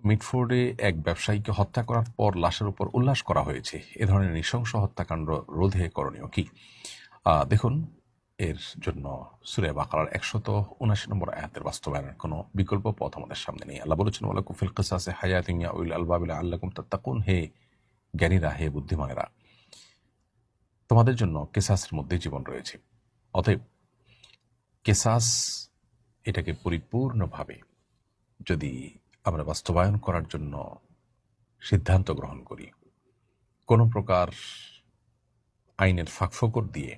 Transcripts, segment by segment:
মিটফোর্ডে এক ব্যবসায়ীকে হত্যা করার পর লাশের উপর উল্লাস করা হয়েছে। এ ধরনের নৃশংস হত্যাকাণ্ড রোধে করণীয় কি? দেখুন, এর জন্য সূরা বাকারার ১৭৯ নম্বর আয়াতের বাস্তবায়নের কোনো বিকল্প পথ আমাদের সামনে নেই। আল্লাহ বলেছেন, ওয়ালাকুম ফিল কিসাসি হায়াতুন ইয়া উলিল আলবাব লাআল্লাকুম তাত্তাকুন। হে জ্ঞানীরা, হে বুদ্ধিমানেরা, তোমাদের জন্য কেসাসের মধ্যে জীবন রয়েছে। অতএব কেসাস এটাকে পরিপূর্ণভাবে যদি আমরা বাস্তবায়ন করার জন্য সিদ্ধান্ত গ্রহণ করি, কোনো প্রকার আইনের ফাঁকফোকর দিয়ে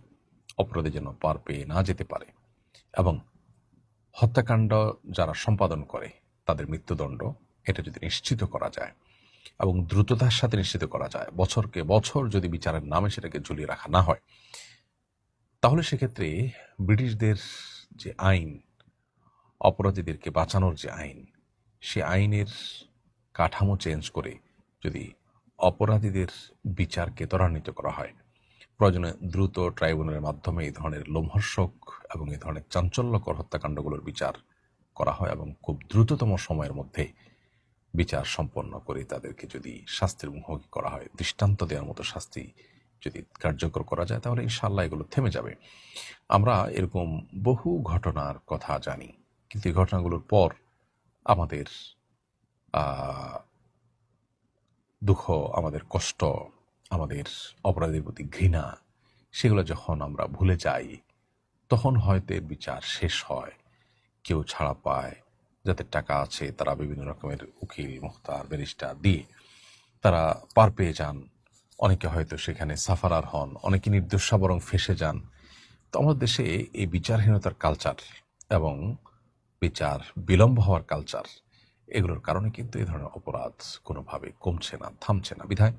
অপরাধী যেন পার পেয়ে না যেতে পারে, এবং হত্যাকাণ্ড যারা সম্পাদন করে তাদের মৃত্যুদণ্ড এটা যদি নিশ্চিত করা যায় এবং দ্রুততার সাথে নিশ্চিত করা যায়, বছরকে বছর যদি বিচারের নামে সেটাকে ঝুলিয়ে রাখা না হয়, তাহলে সেক্ষেত্রে ব্রিটিশদের যে আইন, অপরাধীদেরকে বাঁচানোর যে আইন, সে আইনের কাঠামো চেঞ্জ করে যদি অপরাধীদের বিচারকে ত্বরান্বিত করা হয়, প্রয়োজনে দ্রুত ট্রাইব্যুনালের মাধ্যমে এই ধরনের লোমহর্ষক এবং এই ধরনের চাঞ্চল্যকর হত্যাকাণ্ডগুলোর বিচার করা হয় এবং খুব দ্রুততম সময়ের মধ্যে বিচার সম্পন্ন করে তাদেরকে যদি শাস্তির মুখোমুখি করা হয়, দৃষ্টান্ত দেওয়ার মতো শাস্তি যদি কার্যকর করা যায়, তাহলে ইনশাআল্লাহ এগুলো থেমে যাবে। আমরা এরকম বহু ঘটনার কথা জানি, কিন্তু এই ঘটনাগুলোর পর আমাদের দুঃখ, আমাদের কষ্ট, আমাদের অপরাধীর প্রতি ঘৃণা, সেগুলো যখন আমরা ভুলে যাই, তখন হয়তো এর বিচার শেষ হয়, কেউ ছাড়া পায়, যাদের টাকা আছে তারা বিভিন্ন রকমের উকিল, মুখতার, ব্যারিস্টার দিয়ে তারা পার পেয়ে যান। অনেকে হয়তো সেখানে সাফারার হন, অনেকে নির্দোষা বরং ফেঁসে যান। তো আমাদের দেশে এই বিচারহীনতার কালচার এবং বিচার বিলম্ব হওয়ার কালচার, এগুলোর কারণে কিন্তু এই ধরনের অপরাধ কোনোভাবে কমছে না, থামছে না। বিধায়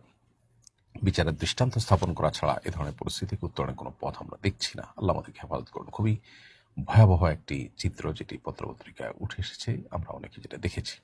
বিচারের দৃষ্টান্ত স্থাপন করা ছাড়া এ ধরনের পরিস্থিতিকে উত্তরণের কোনো পথ আমরা দেখছি না। আল্লাহ আমাদেরকে হেফাজত করুন। খুবই ভয়াবহ একটি চিত্র যেটি পত্রপত্রিকায় উঠে এসেছে, আমরা অনেকে যেটা দেখেছি।